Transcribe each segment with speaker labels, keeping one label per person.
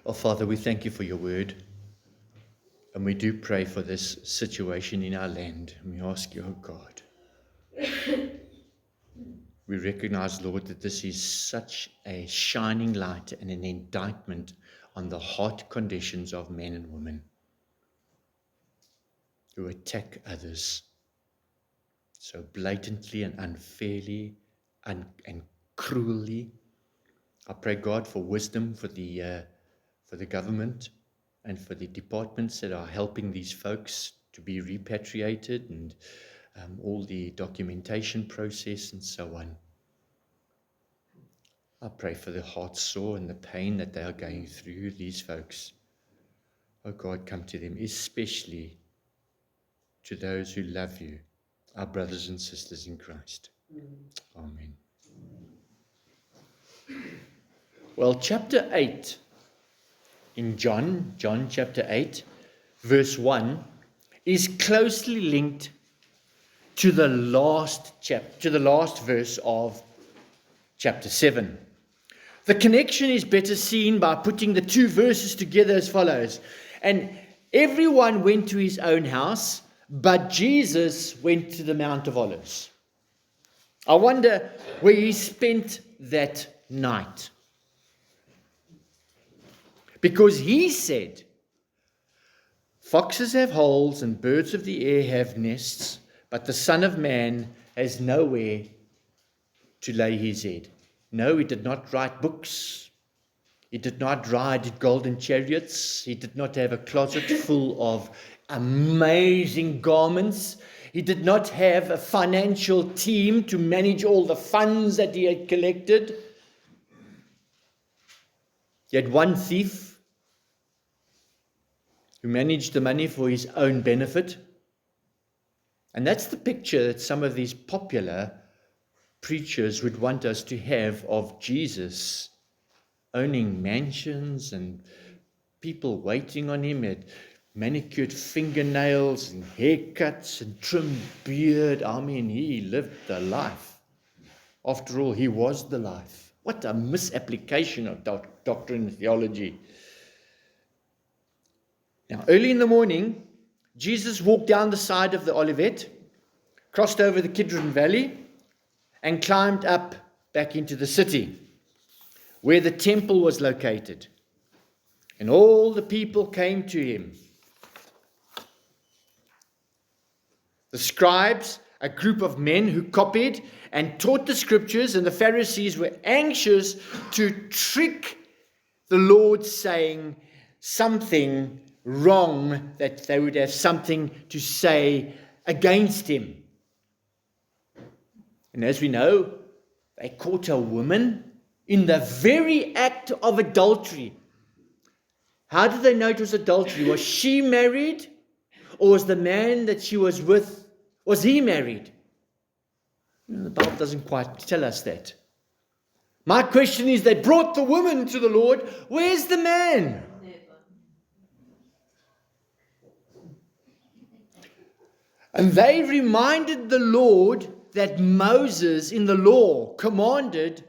Speaker 1: Oh, Father, we thank you for your word. And we do pray for this situation in our land. And we ask you, oh God, we recognize, Lord, that this is such a shining light and an indictment on the heart conditions of men and women who attack others so blatantly and unfairly and cruelly. I pray, God, for wisdom for the government and for the departments that are helping these folks to be repatriated, and all the documentation process and so on. I pray for the heart sore and the pain that they are going through, these folks. Oh God, come to them, especially to those who love you, our brothers and sisters in Christ. Amen. Well, chapter 8 in John chapter 8, verse 1, is closely linked to the last verse of chapter 7. The connection is better seen by putting the two verses together as follows. And everyone went to his own house, but Jesus went to the Mount of Olives. I wonder where he spent that night. Because he said, foxes have holes and birds of the air have nests, but the Son of Man has nowhere to lay his head. No, he did not write books. He did not ride golden chariots. He did not have a closet full of amazing garments. He did not have a financial team to manage all the funds that he had collected. He had one thief who managed the money for his own benefit. And that's the picture that some of these popular preachers would want us to have of Jesus, owning mansions and people waiting on him, at manicured fingernails and haircuts and trimmed beard. I mean, he lived the life. After all, he was the life. What a misapplication of doctrine and theology. Now, early in the morning, Jesus walked down the side of the Olivet, crossed over the Kidron Valley, and climbed up back into the city, where the temple was located. And all the people came to him. The scribes, a group of men who copied and taught the scriptures, and the Pharisees were anxious to trick the Lord, saying something wrong, that they would have something to say against him. And as we know, they caught a woman in the very act of adultery. How did they know it was adultery? Was she married? Or was the man that she was with, was he married? The Bible doesn't quite tell us that. My question is, they brought the woman to the Lord. Where's the man? And they reminded the Lord that Moses in the law commanded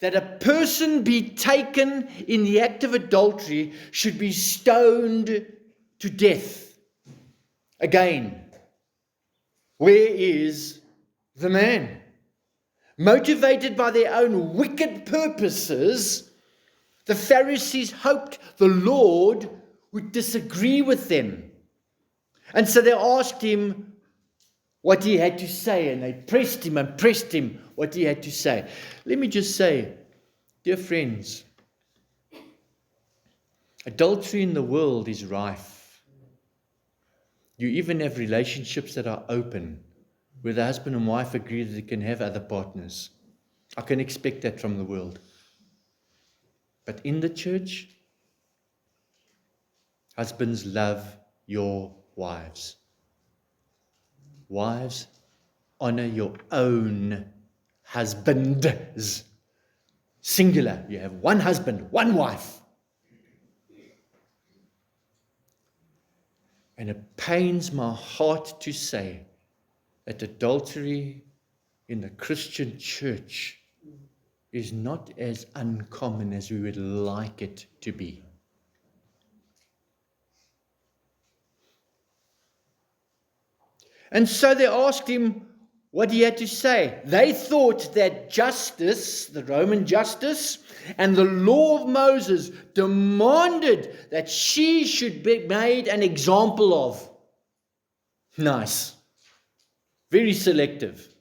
Speaker 1: that a person be taken in the act of adultery should be stoned to death. Again, where is the man? Motivated by their own wicked purposes, the Pharisees hoped the Lord would disagree with them. And so they asked him what he had to say, and they pressed him what he had to say. Let me just say, dear friends, adultery in the world is rife. You even have relationships that are open, where the husband and wife agree that they can have other partners. I can expect that from the world. But in the church, husbands, love your wives. Wives, honor your own husbands. Singular. You have one husband, one wife. And it pains my heart to say that adultery in the Christian church is not as uncommon as we would like it to be. And so they asked him what he had to say. They thought that justice, the Roman justice, and the law of Moses demanded that she should be made an example of. Nice. Very selective.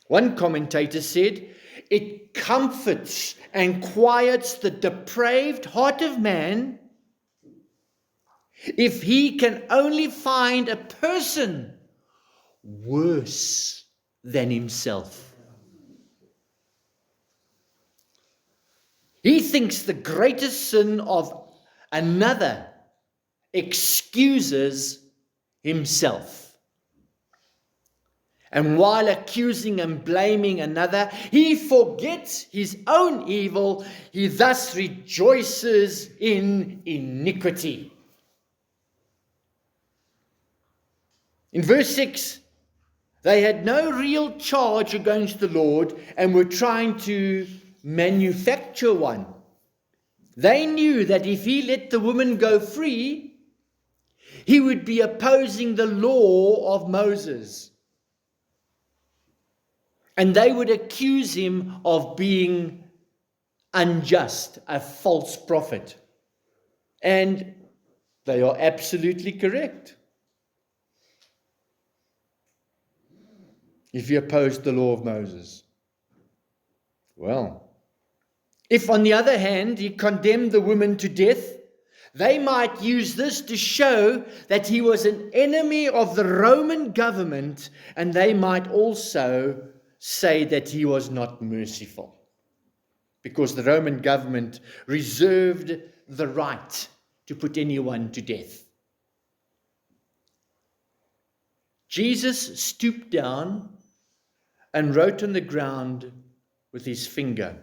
Speaker 1: One commentator said, it comforts and quiets the depraved heart of man if he can only find a person worse than himself. He thinks the greatest sin of another excuses himself. And while accusing and blaming another, he forgets his own evil. He thus rejoices in iniquity. In verse 6, they had no real charge against the Lord and were trying to manufacture one. They knew that if he let the woman go free, he would be opposing the law of Moses. And they would accuse him of being unjust, a false prophet. And they are absolutely correct. If he opposed the law of Moses. Well, if on the other hand he condemned the woman to death, they might use this to show that he was an enemy of the Roman government, and they might also say that he was not merciful, because the Roman government reserved the right to put anyone to death. Jesus stooped down and wrote on the ground with his finger.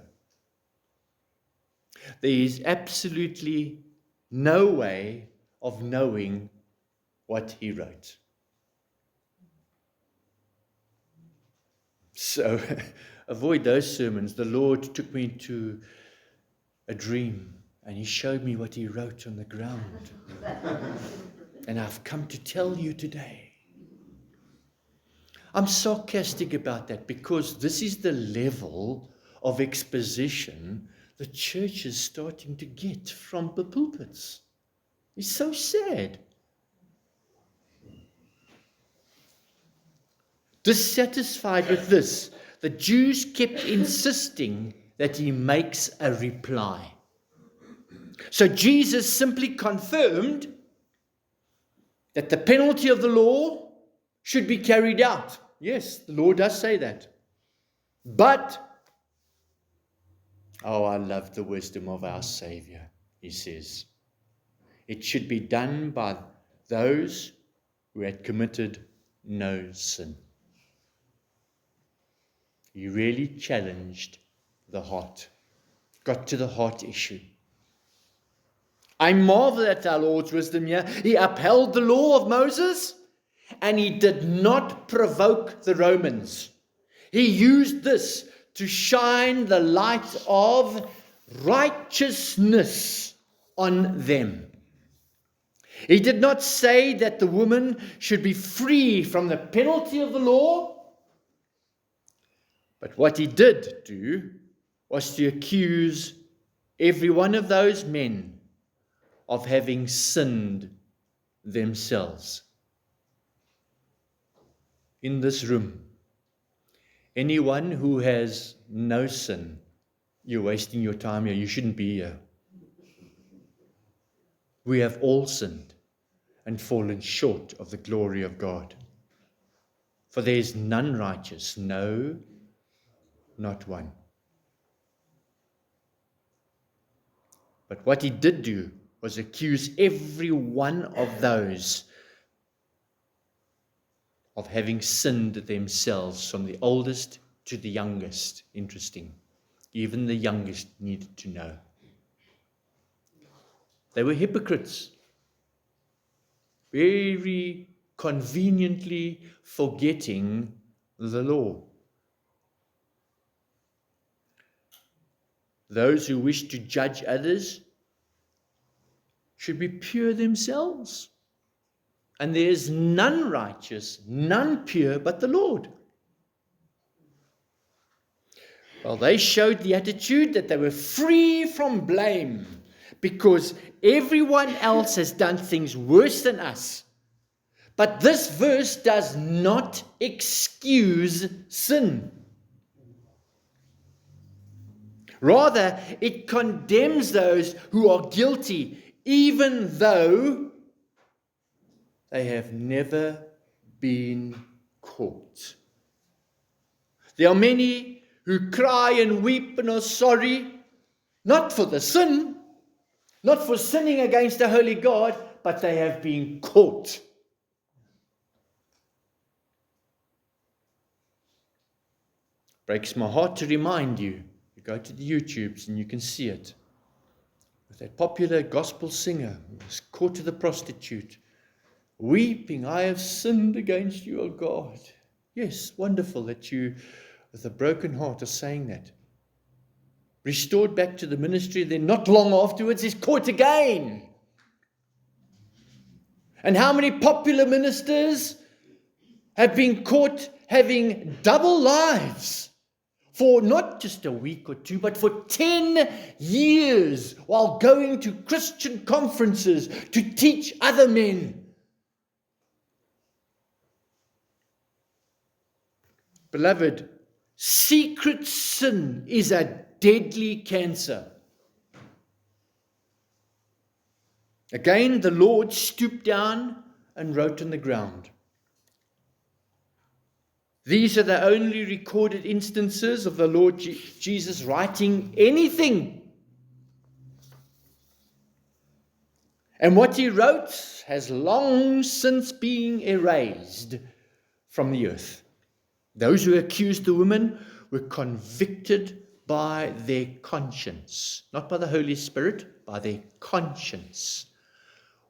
Speaker 1: There is absolutely no way of knowing what he wrote. So avoid those sermons. The Lord took me to a dream and he showed me what he wrote on the ground. And I've come to tell you today. I'm sarcastic about that because this is the level of exposition the church is starting to get from the pulpits. It's so sad. Dissatisfied with this, the Jews kept insisting that he makes a reply. So Jesus simply confirmed that the penalty of the law should be carried out. Yes, the law does say that. But, oh, I love the wisdom of our Savior, he says. It should be done by those who had committed no sin. He really challenged the heart, got to the heart issue. I marvel at our Lord's wisdom here. He upheld the law of Moses and he did not provoke the Romans. He used this to shine the light of righteousness on them. He did not say that the woman should be free from the penalty of the law. But what he did do was to accuse every one of those men of having sinned themselves. In this room, anyone who has no sin, you're wasting your time here. You shouldn't be here. We have all sinned and fallen short of the glory of God. For there is none righteous, no, not one. But what he did do was accuse every one of those of having sinned themselves, from the oldest to the youngest. Interesting. Even the youngest needed to know. They were hypocrites, very conveniently forgetting the law. Those who wish to judge others should be pure themselves. and there is none righteous, none pure but the Lord. Well, they showed the attitude that they were free from blame because everyone else has done things worse than us. But this verse does not excuse sin. Rather, it condemns those who are guilty, even though they have never been caught. There are many who cry and weep and are sorry, not for the sin, not for sinning against a holy God, but they have been caught. Breaks my heart to remind you. You go to the YouTubes and you can see it. With that popular gospel singer who was caught to the prostitute, weeping, I have sinned against you, O God. Yes, wonderful that you, with a broken heart, are saying that. Restored back to the ministry, then not long afterwards is caught again. And how many popular ministers have been caught having double lives for not just a week or two, but for 10 years while going to Christian conferences to teach other men? Beloved, secret sin is a deadly cancer. Again, the Lord stooped down and wrote on the ground. These are the only recorded instances of the Lord Jesus writing anything. And what he wrote has long since been erased from the earth. Those who accused the woman were convicted by their conscience, not by the Holy Spirit, by their conscience.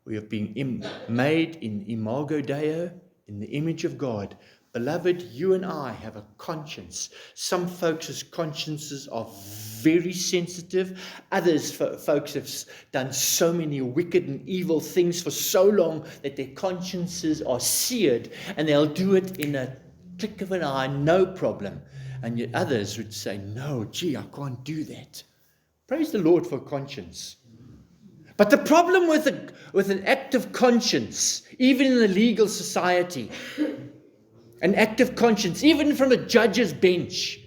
Speaker 1: We have been made in imago Dei, in the image of God. Beloved, you and I have a conscience. Some folks' consciences are very sensitive. Others folks have done so many wicked and evil things for so long that their consciences are seared, and they'll do it in a click of an eye, no problem. And yet others would say, no, gee, I can't do that. Praise the Lord for conscience. But the problem with an act of conscience, even in a legal society, an act of conscience, even from a judge's bench,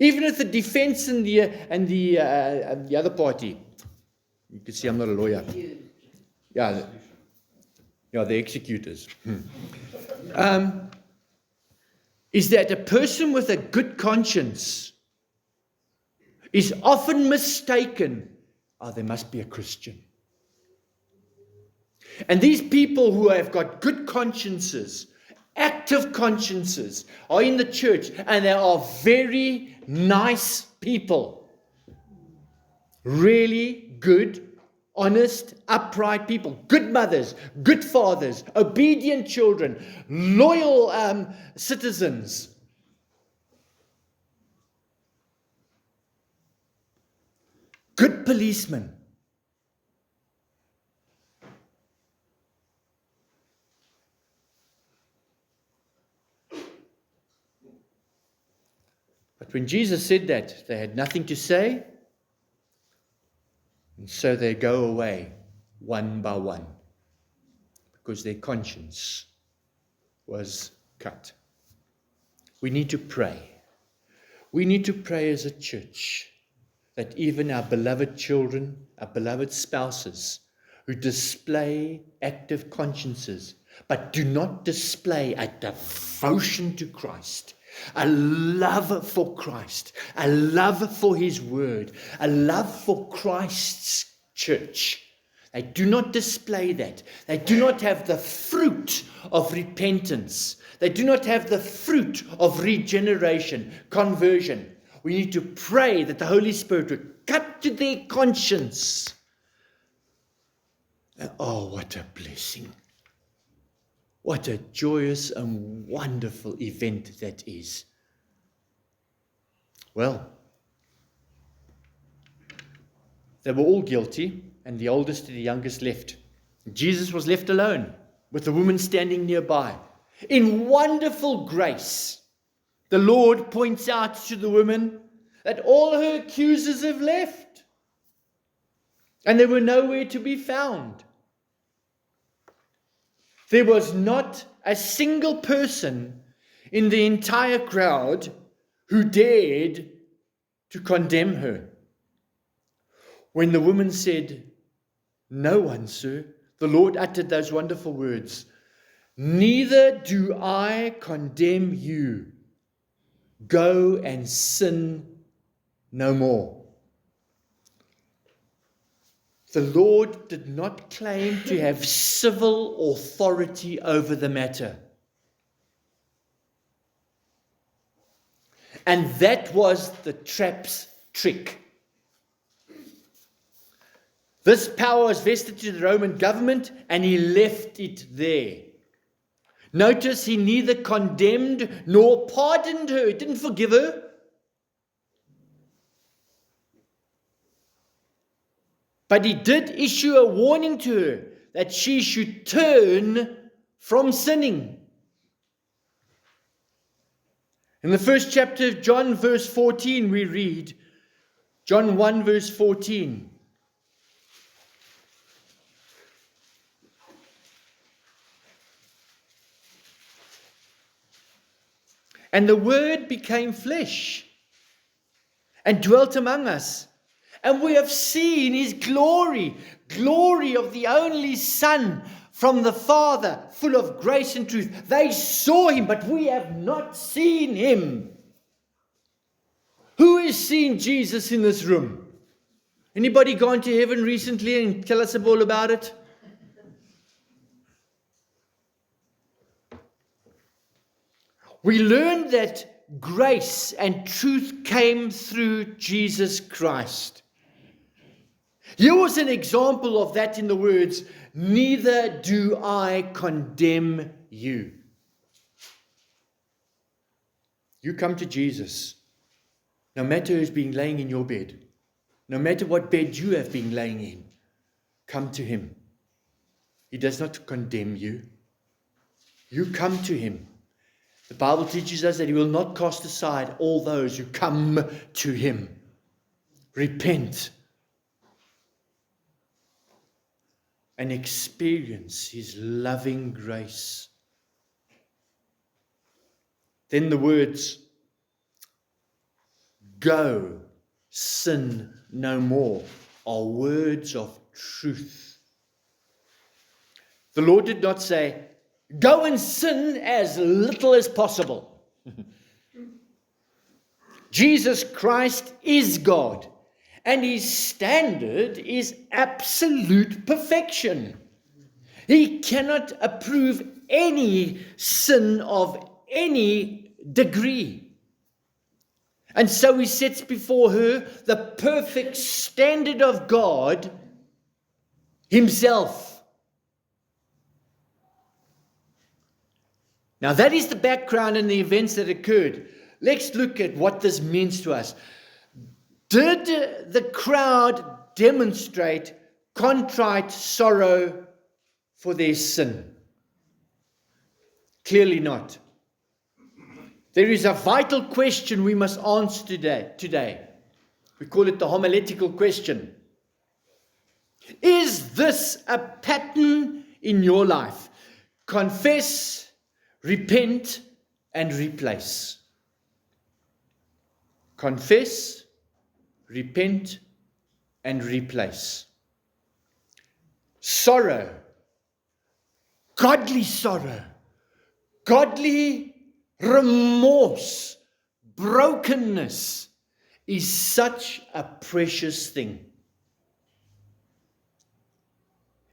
Speaker 1: even if the defense and the other party, you can see I'm not a lawyer. Yeah, the executors. Is that a person with a good conscience is often mistaken. Oh, they must be a Christian. And these people who have got good consciences, active consciences, are in the church, and they are very nice people. Really good, honest, upright people. Good mothers, good fathers, obedient children, loyal citizens. Good policemen. But when Jesus said that, they had nothing to say, and so they go away one by one because their conscience was cut. We need to pray. We need to pray as a church that even our beloved children, our beloved spouses who display active consciences but do not display a devotion to Christ, a love for Christ, a love for his word, a love for Christ's church. They do not display that. They do not have the fruit of repentance. They do not have the fruit of regeneration, conversion. We need to pray that the Holy Spirit would cut to their conscience. And oh, what a blessing. What a joyous and wonderful event that is. Well, they were all guilty, and the oldest to the youngest left. Jesus was left alone. with the woman standing nearby. In wonderful grace, the Lord points out to the woman that all her accusers have left, and they were nowhere to be found. There was not a single person in the entire crowd who dared to condemn her. When the woman said, "No one, sir," the Lord uttered those wonderful words, "Neither do I condemn you. Go and sin no more." The Lord did not claim to have civil authority over the matter. And that was the trap's trick. This power was vested to the Roman government, and he left it there. Notice he neither condemned nor pardoned her. He didn't forgive her. But he did issue a warning to her that she should turn from sinning. In the first chapter of John, verse 14, we read, John 1, verse 14. "And the Word became flesh and dwelt among us. And we have seen his glory, glory of the only Son from the Father, full of grace and truth." They saw him, but we have not seen him. Who has seen Jesus in this room? Anybody gone to heaven recently and tell us all about it? We learned that grace and truth came through Jesus Christ. Here was an example of that in the words, "Neither do I condemn you." You come to Jesus, no matter who's been laying in your bed, no matter what bed you have been laying in, come to him. He does not condemn you. You come to him. The Bible teaches us that he will not cast aside all those who come to him. Repent and experience his loving grace. Then the words, "Go, sin no more," are words of truth. The Lord did not say, "Go and sin as little as possible." Jesus Christ is God, and his standard is absolute perfection. He cannot approve any sin of any degree. And so he sets before her the perfect standard of God himself. Now that is the background and the events that occurred. Let's look at what this means to us. Did the crowd demonstrate contrite sorrow for their sin? Clearly not. There is a vital question we must answer today. We call it the homiletical question. Is this a pattern in your life? Confess, repent, and replace. Confess, repent, and replace. Sorrow, godly remorse, brokenness is such a precious thing.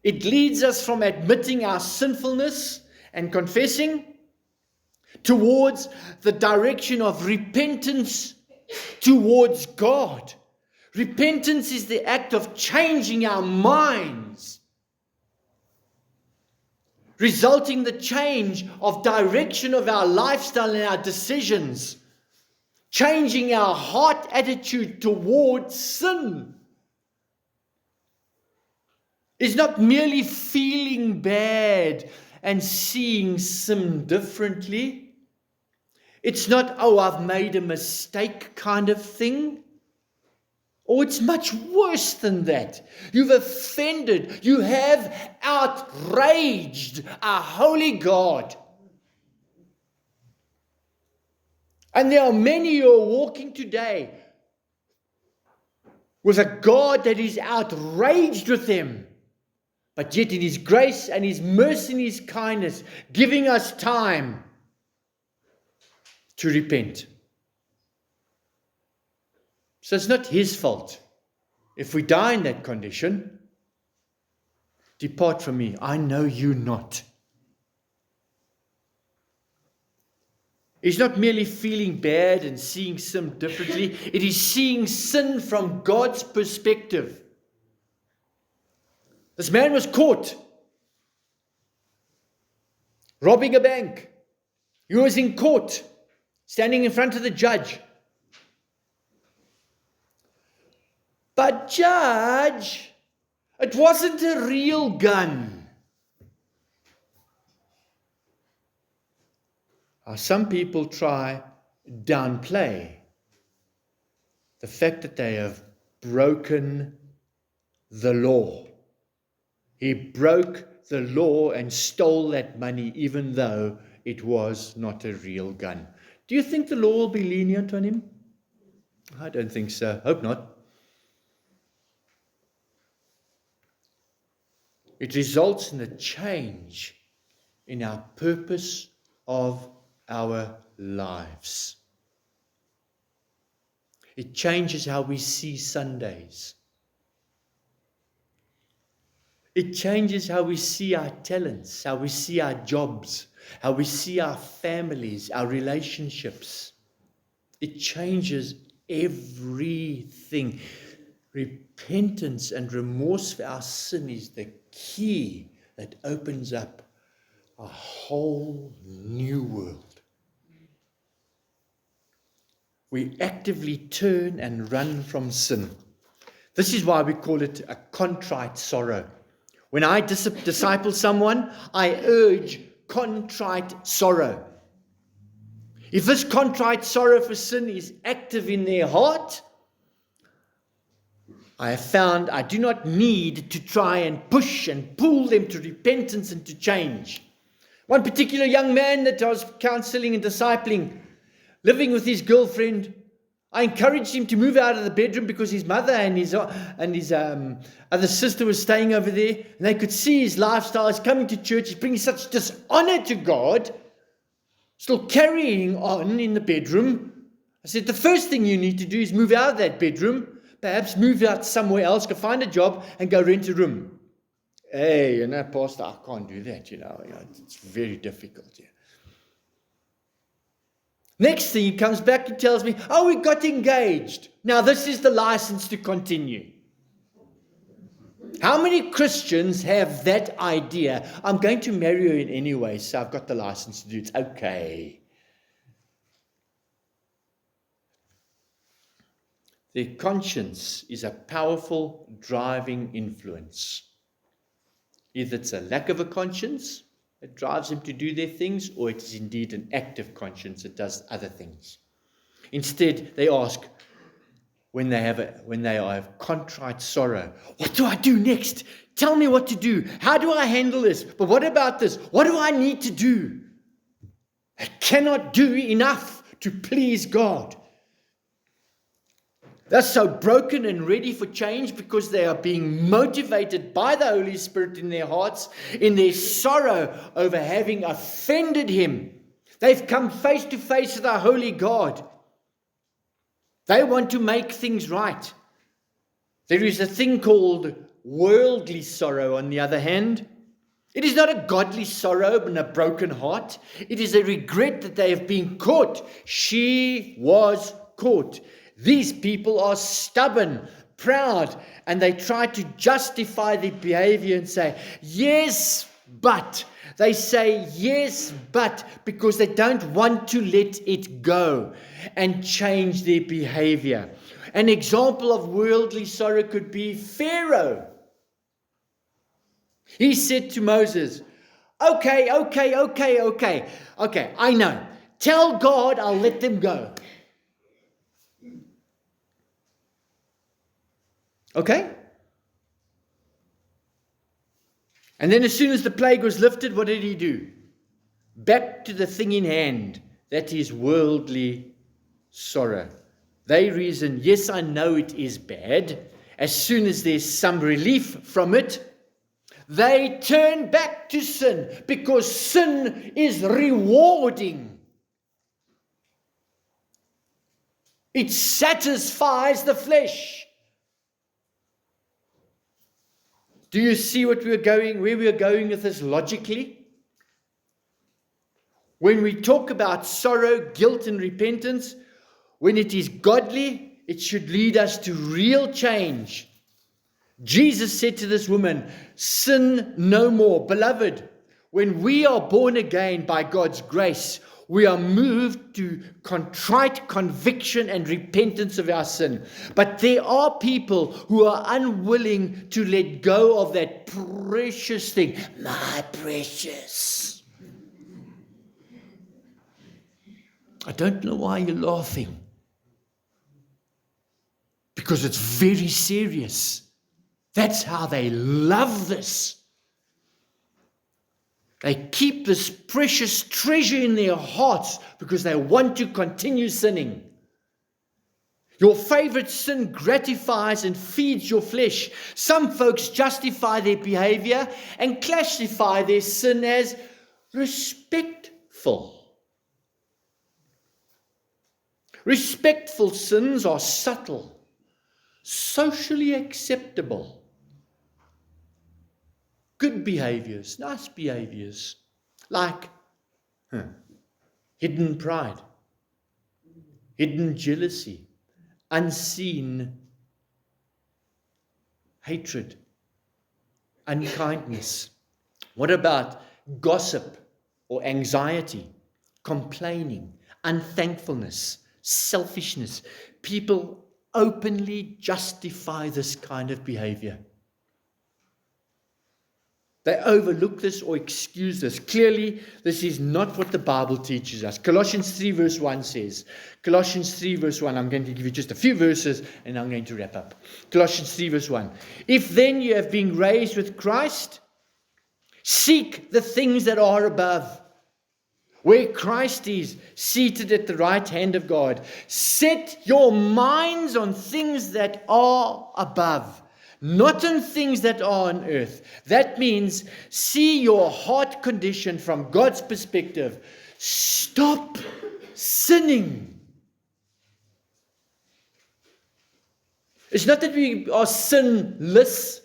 Speaker 1: It leads us from admitting our sinfulness and confessing towards the direction of repentance towards God. Repentance is the act of changing our minds, resulting in the change of direction of our lifestyle and our decisions, changing our heart attitude towards sin. It's not merely feeling bad and seeing sin differently. It's not, oh, I've made a mistake kind of thing. Or it's much worse than that. You've offended, you have outraged a holy God. And there are many who are walking today with a God that is outraged with them, but yet in His grace and His mercy and His kindness, giving us time to repent. So it's not His fault if we die in that condition. Depart from me, I know you not. It's not merely feeling bad and seeing sin differently. It is seeing sin from God's perspective. This man was caught robbing a bank. He was in court, standing in front of the judge. But judge, it wasn't a real gun. Some people try downplay the fact that they have broken the law. He broke the law and stole that money even though it was not a real gun. Do you think the law will be lenient on him? I don't think so. Hope not. It results in a change in our purpose of our lives. It changes how we see Sundays. It changes how we see our talents, how we see our jobs, how we see our families, our relationships. It changes everything. Repentance and remorse for our sin is the key that opens up a whole new world. We actively turn and run from sin. This is why we call it a contrite sorrow. When I disciple someone, I urge contrite sorrow. If this contrite sorrow for sin is active in their heart, I have found I do not need to try and push and pull them to repentance and to change. One particular young man that I was counseling and discipling, living with his girlfriend, I encouraged him to move out of the bedroom because his mother and his other sister was staying over there, and they could see his lifestyle. He's coming to church, he's bringing such dishonor to God, still carrying on in the bedroom. I said, the first thing you need to do is move out of that bedroom, perhaps move out somewhere else, go find a job and go rent a room. Hey, Pastor, I can't do that, it's very difficult. Yeah. Next thing, he comes back and tells me, we got engaged. Now, this is the license to continue. How many Christians have that idea? I'm going to marry you in any way, so I've got the license to do it. Okay. Their conscience is a powerful driving influence. Either it's a lack of a conscience that drives them to do their things, or it is indeed an active conscience that does other things. Instead, they ask, when they have contrite sorrow, what do I do next? Tell me what to do. How do I handle this? But what about this? What do I need to do? I cannot do enough to please God. They're so broken and ready for change because they are being motivated by the Holy Spirit in their hearts, in their sorrow over having offended Him. They've come face to face with our holy God. They want to make things right. There is a thing called worldly sorrow, on the other hand. It is not a godly sorrow and a broken heart. It is a regret that they have been caught. She was caught. These people are stubborn, proud, and they try to justify their behavior and say, yes, but. They say, yes, but, because they don't want to let it go and change their behavior. An example of worldly sorrow could be Pharaoh. He said to Moses, Okay, I know. Tell God I'll let them go. Okay? And then as soon as the plague was lifted, what did he do? Back to the thing in hand. That is worldly sorrow. They reason, yes, I know it is bad. As soon as there's some relief from it, they turn back to sin, because sin is rewarding. It satisfies the flesh. Do you see where we are going with this logically? When we talk about sorrow, guilt, and repentance, when it is godly, it should lead us to real change. Jesus said to this woman, sin no more. Beloved, when we are born again by God's grace, we are moved to contrite conviction and repentance of our sin. But there are people who are unwilling to let go of that precious thing. My precious. I don't know why you're laughing. Because it's very serious. That's how they love this. They keep this precious treasure in their hearts because they want to continue sinning. Your favorite sin gratifies and feeds your flesh. Some folks justify their behavior and classify their sin as respectful. Respectful sins are subtle, socially acceptable. Good behaviors, nice behaviors, like hidden pride, hidden jealousy, unseen hatred, unkindness. What about gossip or anxiety, complaining, unthankfulness, selfishness? People openly justify this kind of behavior. They overlook this or excuse this. Clearly, this is not what the Bible teaches us. Colossians 3 verse 1 says, Colossians 3 verse 1, I'm going to give you just a few verses and I'm going to wrap up. Colossians 3 verse 1. If then you have been raised with Christ, seek the things that are above, where Christ is seated at the right hand of God. Set your minds on things that are above, not on things that are on earth. That means see your heart condition from God's perspective. Stop sinning. It's not that we are sinless.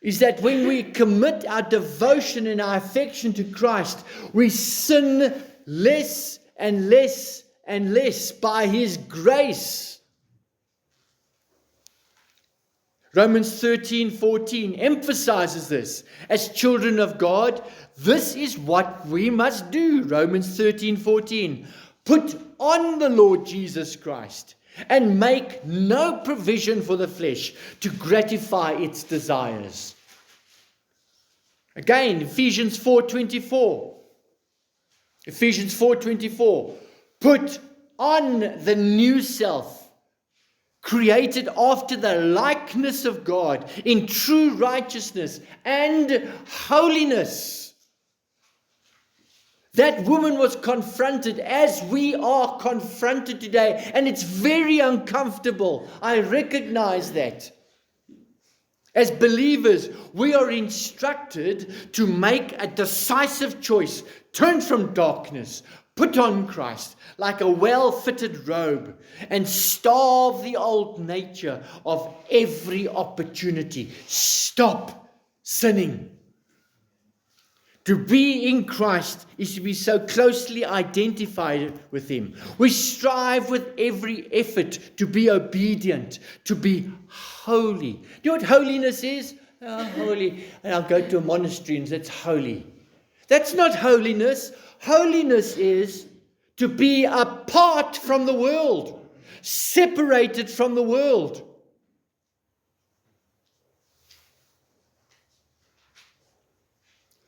Speaker 1: Is that when we commit our devotion and our affection to Christ, we sin less and less and less by His grace. Romans 13:14 emphasizes this. As children of God, this is what we must do. Romans 13:14. Put on the Lord Jesus Christ and make no provision for the flesh to gratify its desires. Again, Ephesians 4:24. Ephesians 4:24. Put on the new self, created after the likeness of God in true righteousness and holiness. That woman was confronted as we are confronted today, and it's very uncomfortable. I recognize that. As believers, we are instructed to make a decisive choice. Turn from darkness, put on Christ like a well-fitted robe, and starve the old nature of every opportunity. Stop sinning. To be in Christ is to be so closely identified with Him. We strive with every effort to be obedient, to be holy. You know what holiness is? Holy. And I'll go to a monastery and that's holy. That's not holiness. Holiness is to be apart from the world, separated from the world.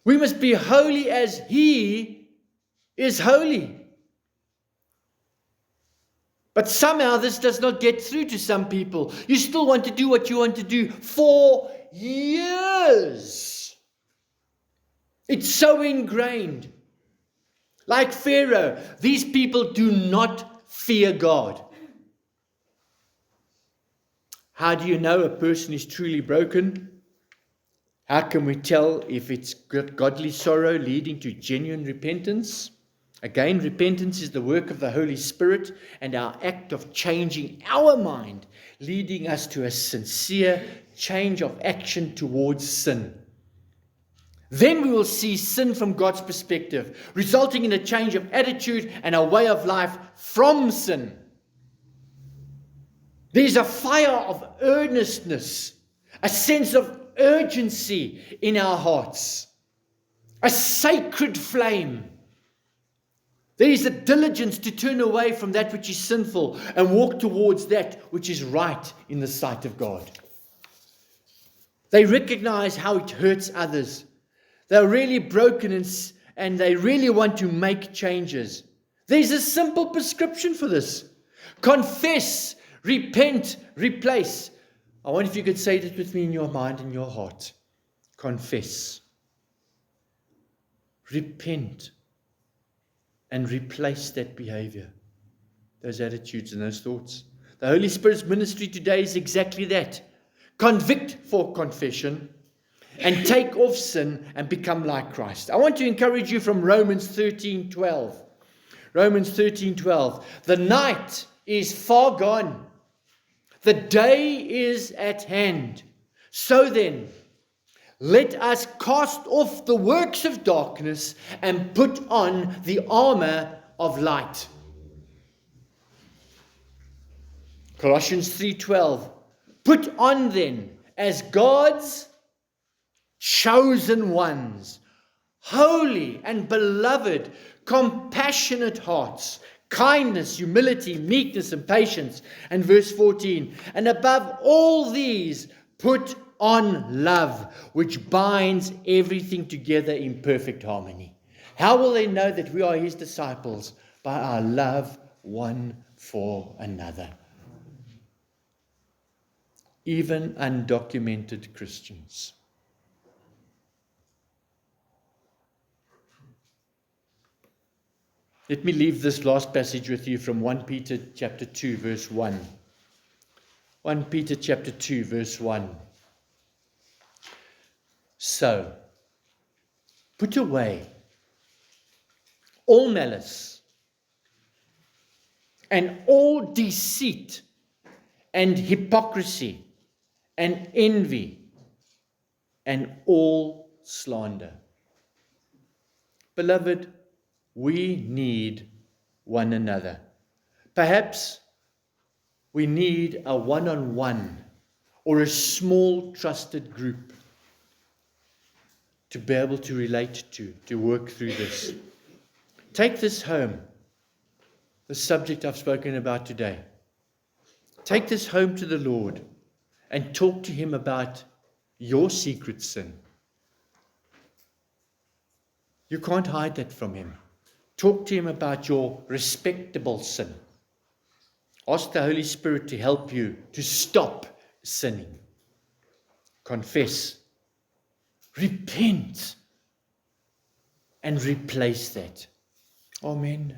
Speaker 1: We must be holy as He is holy. But somehow this does not get through to some people. You still want to do what you want to do for years. It's so ingrained. Like Pharaoh, these people do not fear God. How do you know a person is truly broken? How can we tell if it's godly sorrow leading to genuine repentance? Again, repentance is the work of the Holy Spirit and our act of changing our mind, leading us to a sincere change of action towards sin. Then we will see sin from God's perspective, resulting in a change of attitude and a way of life from sin. There's a fire of earnestness, a sense of urgency in our hearts, a sacred flame. There is a diligence to turn away from that which is sinful and walk towards that which is right in the sight of God. They recognize how it hurts others. They're really broken and they really want to make changes. There's a simple prescription for this. Confess, repent, replace. I wonder if you could say that with me in your mind and your heart. Confess. Repent. And replace that behavior, those attitudes and those thoughts. The Holy Spirit's ministry today is exactly that. Convict for confession and take off sin and become like Christ. I want to encourage you from Romans 13:12. Romans 13:12. The night is far gone. The day is at hand. So then, let us cast off the works of darkness and put on the armor of light. Colossians 3:12. Put on then, as God's chosen ones, holy and beloved, compassionate hearts, kindness, humility, meekness, and patience. And verse 14. And above all these, put on love, which binds everything together in perfect harmony. How will they know that we are His disciples? By our love one for another. Even undocumented Christians. Let me leave this last passage with you from 1 Peter chapter 2, verse 1. 1 Peter chapter 2, verse 1. So, put away all malice and all deceit and hypocrisy and envy and all slander. Beloved, we need one another. Perhaps we need a one-on-one or a small trusted group to be able to relate to work through this. Take this home, the subject I've spoken about today. Take this home to the Lord and talk to Him about your secret sin. You can't hide that from Him. Talk to Him about your respectable sin. Ask the Holy Spirit to help you to stop sinning. Confess. Repent. And replace that. Amen.